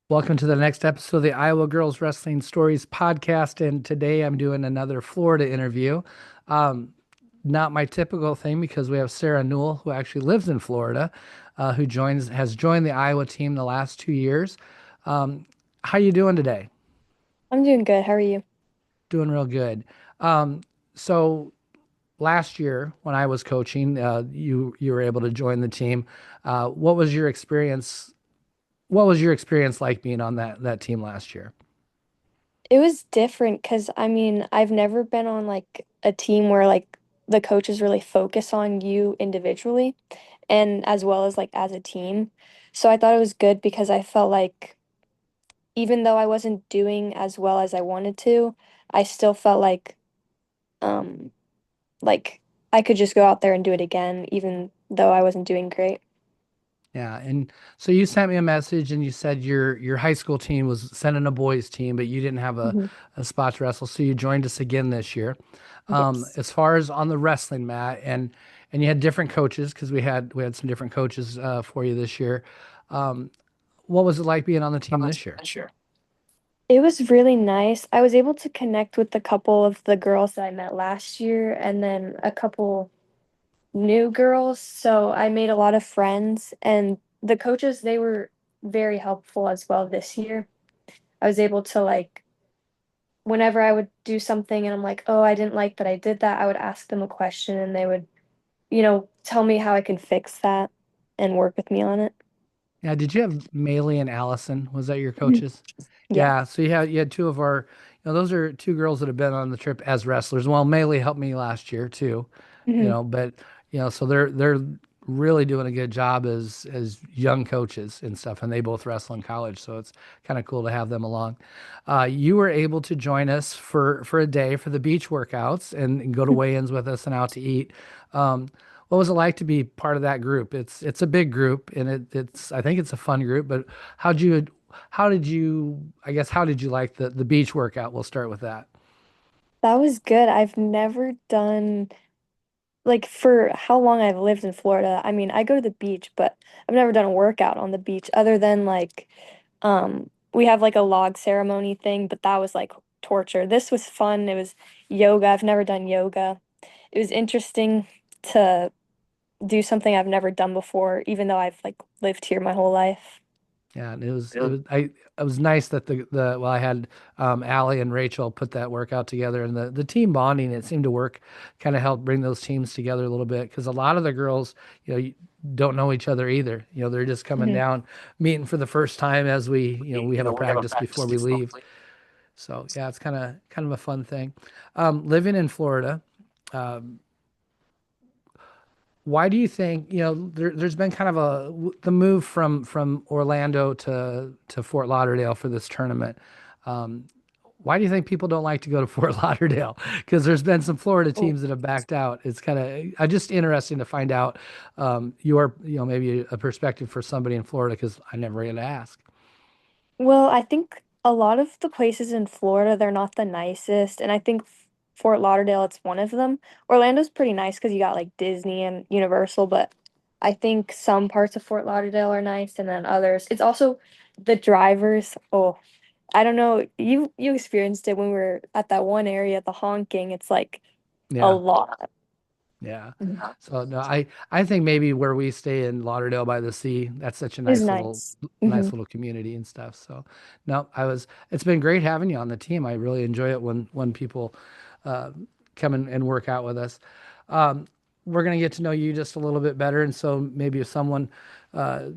Welcome to the next episode of the Iowa Girls Wrestling Stories podcast. And today I'm doing another Florida interview. Um, Not my typical thing because we have Sara Newell, who actually lives in Florida, who has joined the Iowa team the last 2 years. How you doing today? I'm doing good. How are you? Doing real good. Um, so last year when I was coaching, you were able to join the team. What was your experience? What was your experience like being on that team last year? It was different because I've never been on like a team where like the coaches really focus on you individually and as well as like as a team. So I thought it was good because I felt like even though I wasn't doing as well as I wanted to, I still felt um like I could just go out there and do it again even though I wasn't doing great. Yeah, and so you sent me a message and you said your high school team was sending a boys team, but you didn't have Mhm. a spot to wrestle, so you joined us again this year. Yes. As far as on the wrestling mat, and you had different coaches because we had some different coaches for you this year. Um, what was it like being on the team this year? Sure. It was really nice. I was able to connect with a couple of the girls that I met last year and then a couple new girls. So I made a lot of friends and the coaches, they were very helpful as well this year. I was able to like whenever I would do something and I'm like, "Oh, I didn't like that I did that." I would ask them a question and they would, tell me how I can fix that and work with me on it. Yeah, did you have Maylee and Allison? Was that your Mhm. coaches? Yeah. Yeah, so you had two of our, those are two girls that have been on the trip as wrestlers. Well, Maylee helped me last year too, Hmm. but so they're really doing a good job as young coaches and stuff, and they both wrestle in college, so it's kind of cool to have them along. You were able to join us for a day for the beach workouts and go to weigh-ins with us and out to eat. Um, what was it like to be part of that group? It's a big group and it's I think it's a fun group, but how'd you how did you I guess how did you like the beach workout? We'll start with that. That was good. I've never done like for how long I've lived in Florida, I go to the beach, but I've never done a workout on the beach other than like we have like a log ceremony thing, but that was like torture. This was fun. It was yoga. I've never done yoga. It was interesting to do something I've never done before, even though I've like lived here my whole life. Yeah, and it was nice that the well I had Allie and Rachel put that workout together and the team bonding it seemed to work kind of helped bring those teams together a little bit because a lot of the girls don't know each other either. They're just coming Mhm. down meeting for the first time as we have a practice before we leave. So yeah, it's kind of a fun thing. Living in Florida, um, why do you think, there's been kind of the move from Orlando to Fort Lauderdale for this tournament. Um, why do you think people don't like to go to Fort Lauderdale? Because there's been some Florida Oh. teams that have backed out. It's kind of just interesting to find out your, maybe a perspective for somebody in Florida because I never get to ask. Well, I think a lot of the places in Florida, they're not the nicest, and I think Fort Lauderdale, it's one of them. Orlando's pretty nice because you got like Disney and Universal, but I think some parts of Fort Lauderdale are nice, and then others. It's also the drivers. Oh, I don't know. You experienced it when we were at that one area, the honking. It's like a Yeah. lot. Yeah. Mhm. So no, I think maybe where we stay in Lauderdale by the sea, that's such a It's nice nice. Hmm. little community and stuff. So no, it's been great having you on the team. I really enjoy it when people uh, come and work out with us. Um, we're gonna get to know you just a little bit better, and so maybe if someone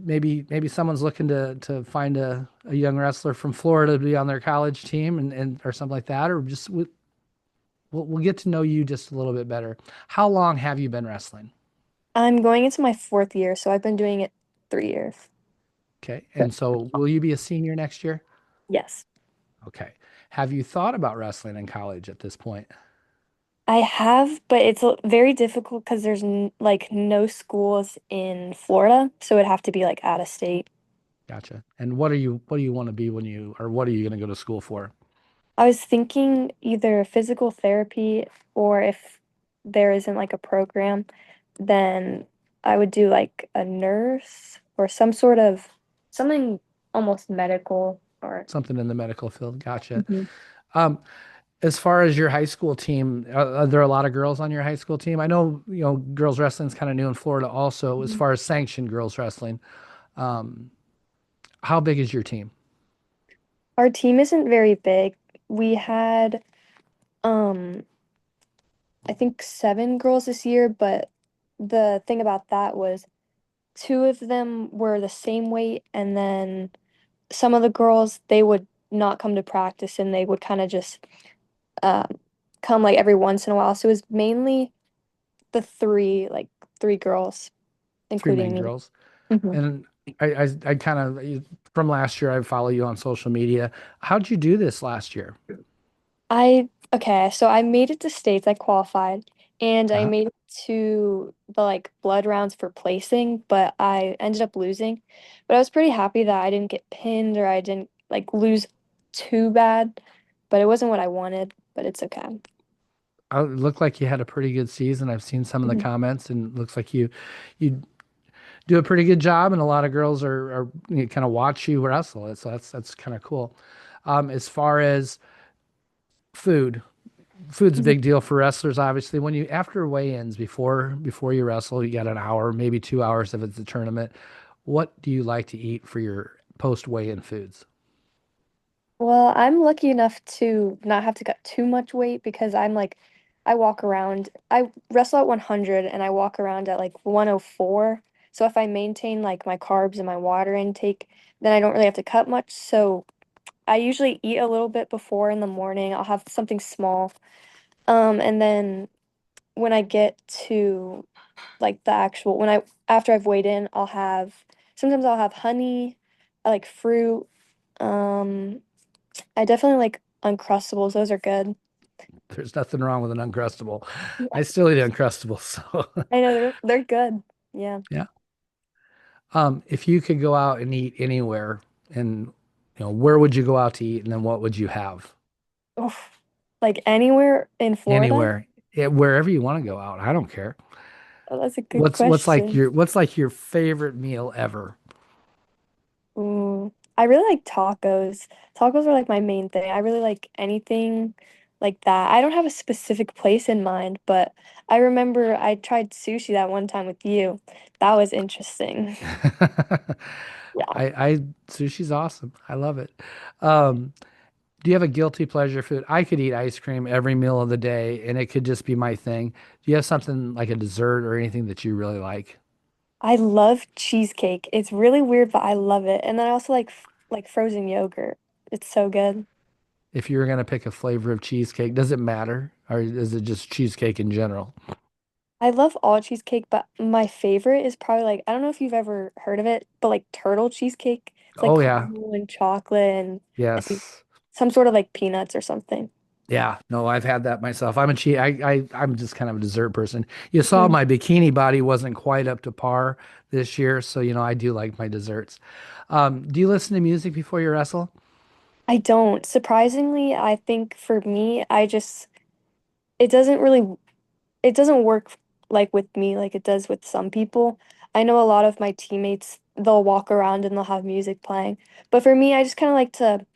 maybe someone's looking to find a young wrestler from Florida to be on their college team and or something like that, or just we'll get to know you just a little bit better. How long have you been wrestling? I'm going into my fourth year, so I've been doing it 3 years. Okay. And so will you be a senior next year? Yes. Okay. Have you thought about wrestling in college at this point? I have, but it's very difficult because there's n like no schools in Florida, so it'd have to be like out of state. Gotcha. And what do you want to be when or what are you going to go to school for? I was thinking either physical therapy or if there isn't like a program, then I would do like a nurse or some sort of something almost medical or Something in the medical field. Gotcha. Mhm. Um, as far as your high school team, are there a lot of girls on your high school team? I know, girls wrestling is kind of new in Florida also, as Mhm. far as sanctioned girls wrestling. How big is your team? Our team isn't very big. We had um I think 7 girls this year, but the thing about that was two of them were the same weight, and then some of the girls they would not come to practice and they would kind of just um come like every once in a while. So it was mainly the three girls, Three including main me. girls. hmm And I kind of, from last year, I follow you on social media. How'd you do this last year? okay, so I made it to states, I qualified, and I Uh-huh. made it to the like blood rounds for placing, but I ended up losing. But I was pretty happy that I didn't get pinned or I didn't like lose too bad, but it wasn't what I wanted, but it's okay. It looked like you had a pretty good season. I've seen some of the Mhm. comments, and it looks like you do a pretty good job, and a lot of girls are kind of watch you wrestle. So that's kind of cool. As far as food, food's a Mhm. big deal for wrestlers. Obviously, when you after weigh-ins, before you wrestle, you got an hour, maybe 2 hours if it's a tournament. What do you like to eat for your post weigh-in foods? Well, I'm lucky enough to not have to cut too much weight because I walk around, I wrestle at 100 and I walk around at like 104. So if I maintain like my carbs and my water intake, then I don't really have to cut much. So I usually eat a little bit before in the morning. I'll have something small. And then when I get to like the actual, after I've weighed in, sometimes I'll have honey, I like fruit. Um, I definitely like Uncrustables. Those are good. There's nothing wrong with an Uncrustable. Yeah. I still eat Uncrustables, so I know they're good. Yeah. yeah. If you could go out and eat anywhere, and where would you go out to eat, and then what would you have? Oof. Like anywhere in Florida? Anywhere, yeah, wherever you want to go out. I don't care. Oh, that's a good What's question. like your favorite meal ever? I really like tacos. Tacos are like my main thing. I really like anything like that. I don't have a specific place in mind, but I remember I tried sushi that one time with you. That was interesting. Yeah. I sushi's awesome. I love it. Um, do you have a guilty pleasure food? I could eat ice cream every meal of the day, and it could just be my thing. Do you have something like a dessert or anything that you really like? I love cheesecake. It's really weird, but I love it. And then I also like frozen yogurt. It's so good. If you were gonna pick a flavor of cheesecake, does it matter, or is it just cheesecake in general? I love all cheesecake, but my favorite is probably like I don't know if you've ever heard of it, but like turtle cheesecake. It's like Oh yeah, caramel and chocolate and yes. some sort of like peanuts or something. Yeah, no, I've had that myself. I'm a cheat. I'm just kind of a dessert person. You saw Mhm. my bikini body wasn't quite up to par this year, so I do like my desserts. Do you listen to music before you wrestle? I don't. Surprisingly, I think for me, it doesn't really it doesn't work like with me like it does with some people. I know a lot of my teammates, they'll walk around and they'll have music playing. But for me, I just kind of like to,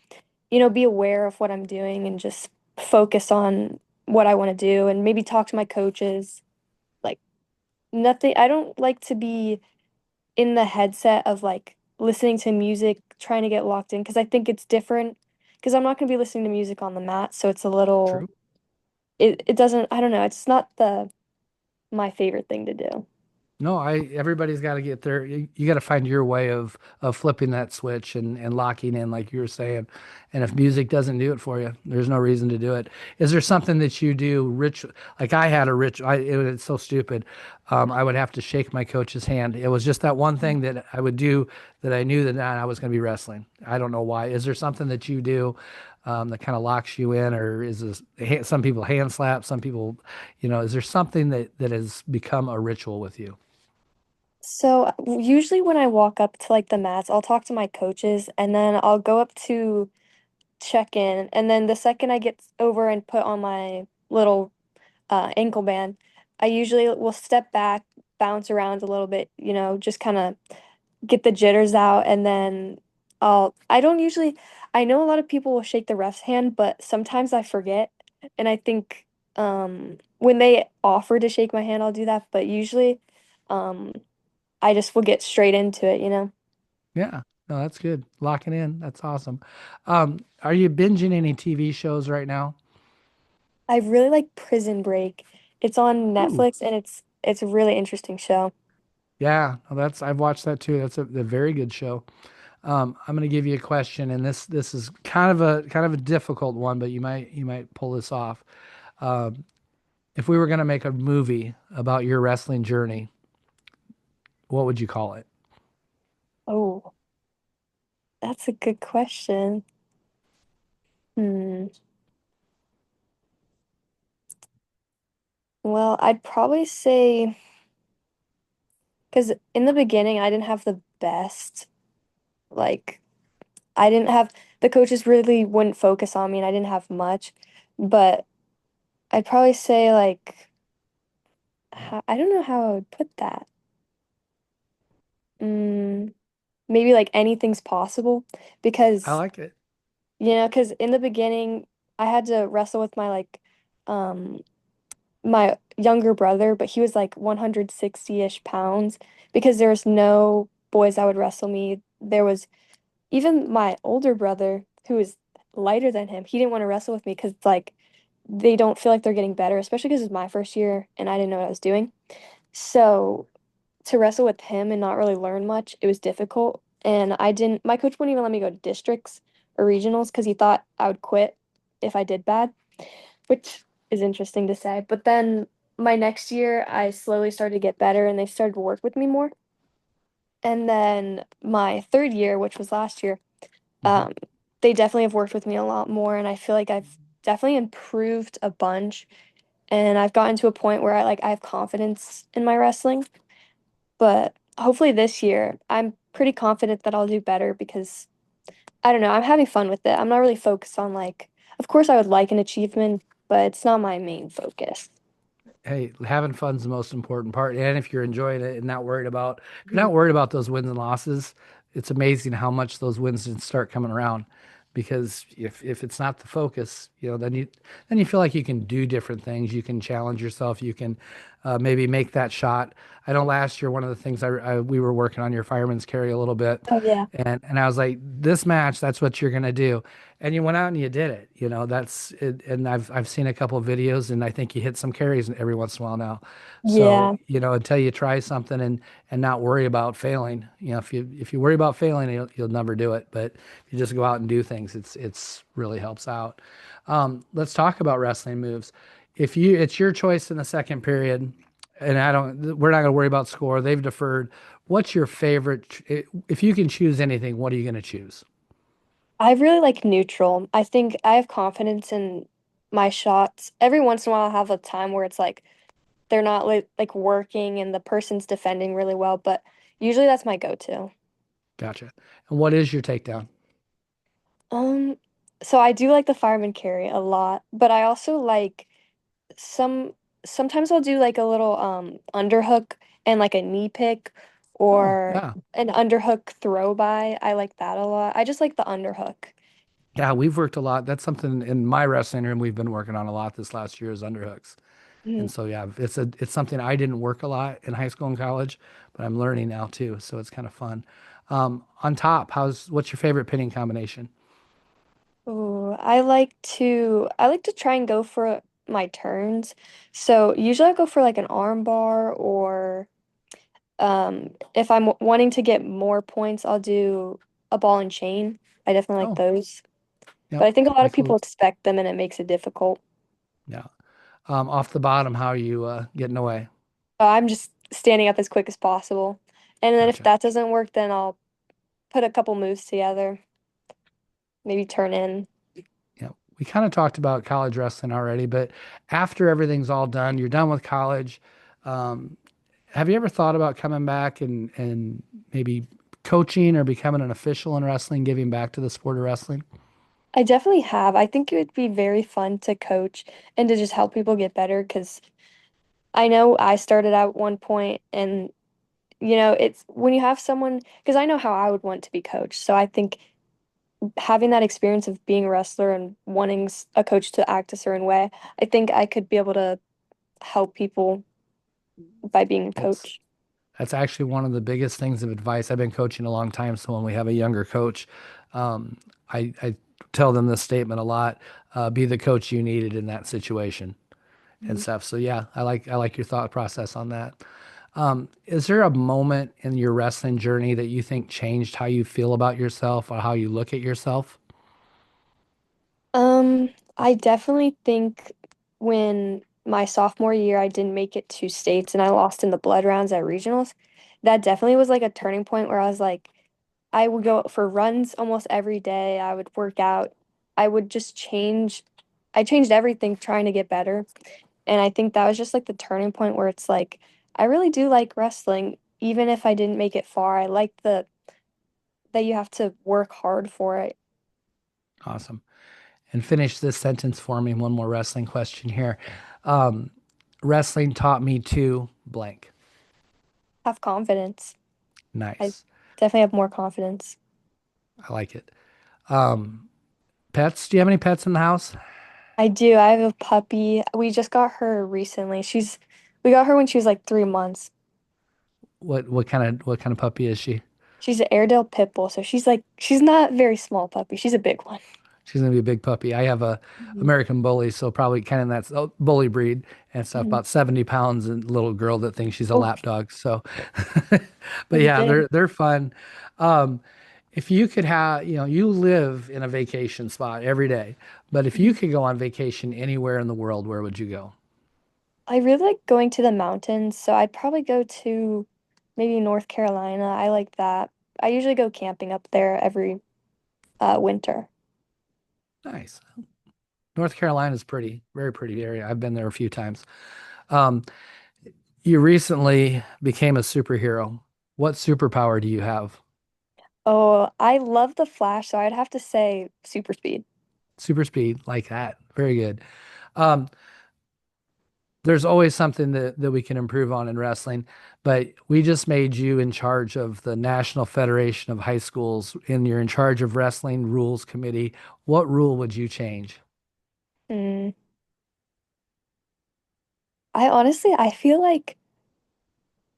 be aware of what I'm doing and just focus on what I want to do and maybe talk to my coaches. Like nothing, I don't like to be in the headset of like listening to music, trying to get locked in because I think it's different because I'm not going to be listening to music on the mat, so it's a little True. it doesn't I don't know, it's not the my favorite thing to do. No, everybody's got to get there. You got to find your way of flipping that switch and locking in, like you were saying. And if music doesn't do it for you, there's no reason to do it. Is there something that you do rich? Like I had a rich. It's so stupid. I would have to shake my coach's hand. It was just that one thing that I would do that I knew that I was going to be wrestling. I don't know why. Is there something that you do that kind of locks you in, or is this some people hand slap, some people, is there something that has become a ritual with you? So usually when I walk up to like the mats, I'll talk to my coaches and then I'll go up to check in. And then the second I get over and put on my little ankle band, I usually will step back, bounce around a little bit, just kind of get the jitters out. And then I don't usually, I know a lot of people will shake the ref's hand, but sometimes I forget. And I think when they offer to shake my hand, I'll do that. But usually um, I just will get straight into it, you know? Yeah. No, that's good. Locking in. That's awesome. Are you binging any TV shows right now? I really like Prison Break. It's on Ooh. Netflix and it's a really interesting show. Yeah, no, that's I've watched that too. That's a very good show. I'm going to give you a question, and this is kind of a difficult one, but you might pull this off. Um, if we were going to make a movie about your wrestling journey, what would you call it? Oh, that's a good question. Hmm. Well, I'd probably say because in the beginning I didn't have the best, like I didn't have the coaches really wouldn't focus on me and I didn't have much, but I'd probably say like I don't know how I would put that. Mm, maybe like anything's possible I because like it. because in the beginning I had to wrestle with my um my younger brother, but he was like 160-ish pounds because there was no boys that would wrestle me. There was even my older brother who was lighter than him. He didn't want to wrestle with me because like they don't feel like they're getting better, especially because it's my first year and I didn't know what I was doing. So to wrestle with him and not really learn much, it was difficult. And my coach wouldn't even let me go to districts or regionals because he thought I would quit if I did bad, which is interesting to say. But then my next year, I slowly started to get better and they started to work with me more. And then my third year, which was last year, Hmm. um, they definitely have worked with me a lot more. And I feel like I've definitely improved a bunch. And I've gotten to a point where I have confidence in my wrestling. But hopefully this year, I'm pretty confident that I'll do better because I don't know, I'm having fun with it. I'm not really focused on of course I would like an achievement, but it's not my main focus. Hey, having fun's the most important part. And if you're enjoying it and not worried about, if you're Mhm. not worried about those wins and losses, it's amazing how much those wins can start coming around. Because if it's not the focus, then you feel like you can do different things. You can challenge yourself. You can maybe make that shot. I know last year one of the things we were working on your fireman's carry a little bit, Oh yeah. and I was like, this match, that's what you're gonna do. And you went out and you did it. That's it. And I've seen a couple of videos, and I think you hit some carries every once in a while now. So, Yeah. until you try something and not worry about failing. If you worry about failing, you'll never do it. But if you just go out and do things, it's really helps out. Let's talk about wrestling moves. If it's your choice in the second period, and we're not gonna worry about score. They've deferred. What's your favorite? If you can choose anything, what are you gonna choose? I really like neutral. I think I have confidence in my shots. Every once in a while I'll have a time where it's like they're not like working and the person's defending really well, but usually that's my go-to. Gotcha. And what is your takedown? Um, so I do like the fireman carry a lot, but I also like some sometimes I'll do like a little underhook and like a knee pick Oh, or yeah. an underhook throw by. I like that a lot. I just like the underhook. Yeah, we've worked a lot. That's something in my wrestling room we've been working on a lot this last year is underhooks. And Mhm. so yeah, it's something I didn't work a lot in high school and college, but I'm learning now too. So it's kind of fun. On top, what's your favorite pinning combination? Ooh, I like to try and go for my turns. So usually I go for like an arm bar or if I'm wanting to get more points, I'll do a ball and chain. I definitely like Oh, those. But yep. I think a lot of Like people expect them and it makes it difficult. yeah. Off the bottom, how are you getting away? I'm just standing up as quick as possible. And then if Gotcha. that doesn't work, then I'll put a couple moves together, maybe turn in. Yeah, we kind of talked about college wrestling already, but after everything's all done, you're done with college. Um, have you ever thought about coming back and maybe coaching or becoming an official in wrestling, giving back to the sport of wrestling? I definitely have. I think it would be very fun to coach and to just help people get better because I know I started out at one point and it's when you have someone, because I know how I would want to be coached. So I think having that experience of being a wrestler and wanting a coach to act a certain way, I think I could be able to help people by being a That's coach. that's actually one of the biggest things of advice. I've been coaching a long time, so when we have a younger coach, um, I tell them this statement a lot: be the coach you needed in that situation and Mhm. stuff. So yeah, I like your thought process on that. Is there a moment in your wrestling journey that you think changed how you feel about yourself or how you look at yourself? Um, I definitely think when my sophomore year I didn't make it to states and I lost in the blood rounds at regionals, that definitely was like a turning point where I was like, I would go for runs almost every day. I would work out. I would just change. I changed everything trying to get better. And I think that was just like the turning point where it's like, I really do like wrestling, even if I didn't make it far. I like the that you have to work hard for it. Awesome. And finish this sentence for me. One more wrestling question here. Um, Wrestling taught me to blank. Have confidence. I Nice. definitely have more confidence. I like it. Um, Pets? Do you have any pets in the house? I do. I have a puppy. We just got her recently. We got her when she was like 3 months. What kind of puppy is she? She's an Airedale pit bull, so she's not a very small puppy. She's a big one. She's gonna be a big puppy. I have a Mhm. American bully, so probably kind of that's bully breed and stuff. Mhm. About 70 pounds, and little girl that thinks she's a Oh, lap dog. So, but that's yeah, big. they're fun. Um, if you could have, you live in a vacation spot every day, but if you Mhm. could go on vacation anywhere in the world, where would you go? I really like going to the mountains, so I'd probably go to maybe North Carolina. I like that. I usually go camping up there every winter. Nice. North Carolina is pretty, very pretty area. I've been there a few times. Um, you recently became a superhero. What superpower do you have? Oh, I love the Flash, so I'd have to say super speed. Super speed, like that. Very good. Um, there's always something that we can improve on in wrestling, but we just made you in charge of the National Federation of High Schools, and you're in charge of Wrestling Rules Committee. What rule would you change? Mm. I feel like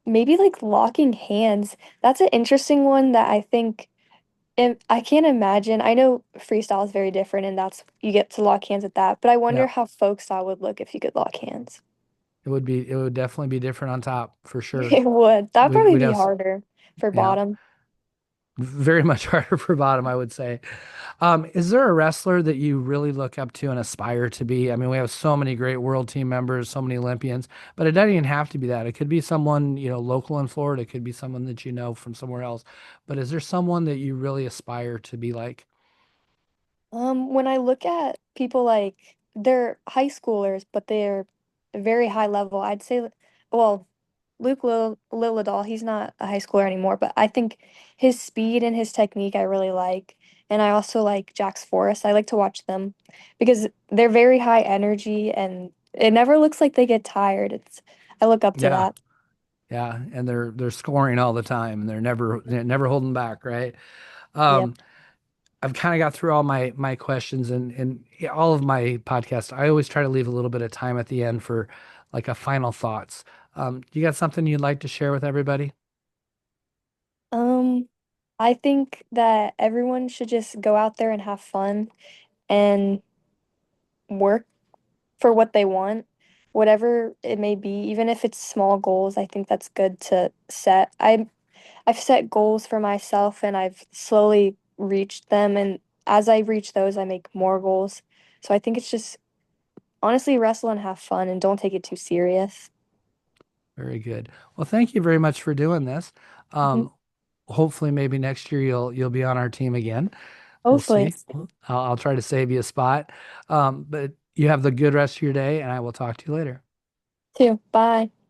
maybe like locking hands. That's an interesting one that I think I can't imagine. I know freestyle is very different and that's you get to lock hands at that, but I wonder Yeah, how folk style would look if you could lock hands. it would definitely be different on top for sure. It would. That would We'd, probably we'd be have, harder for yeah, bottom. very much harder for bottom, I would say. Is there a wrestler that you really look up to and aspire to be? I mean, we have so many great world team members, so many Olympians, but it doesn't even have to be that. It could be someone, local in Florida. It could be someone that you know from somewhere else. But is there someone that you really aspire to be like? When I look at people like they're high schoolers, but they're very high level, I'd say, well, Lilladall, he's not a high schooler anymore, but I think his speed and his technique I really like. And I also like Jack's Forest. I like to watch them because they're very high energy and it never looks like they get tired. I look up to Yeah, that. yeah, and they're scoring all the time, and they're never holding back, right? Yep. Um, I've kind of got through all my questions and all of my podcasts. I always try to leave a little bit of time at the end for like a final thoughts. You got something you'd like to share with everybody? Um, I think that everyone should just go out there and have fun and work for what they want, whatever it may be, even if it's small goals. I think that's good to set. I've set goals for myself and I've slowly reached them, and as I reach those, I make more goals. So I think it's just honestly wrestle and have fun and don't take it too serious. Very good. Well, thank you very much for doing this. Mhm. Um, Hopefully, maybe next year you'll be on our team again. We'll Hopefully. see. I'll try to save you a spot. But you have the good rest of your day, and I will talk to you later. Too. Bye.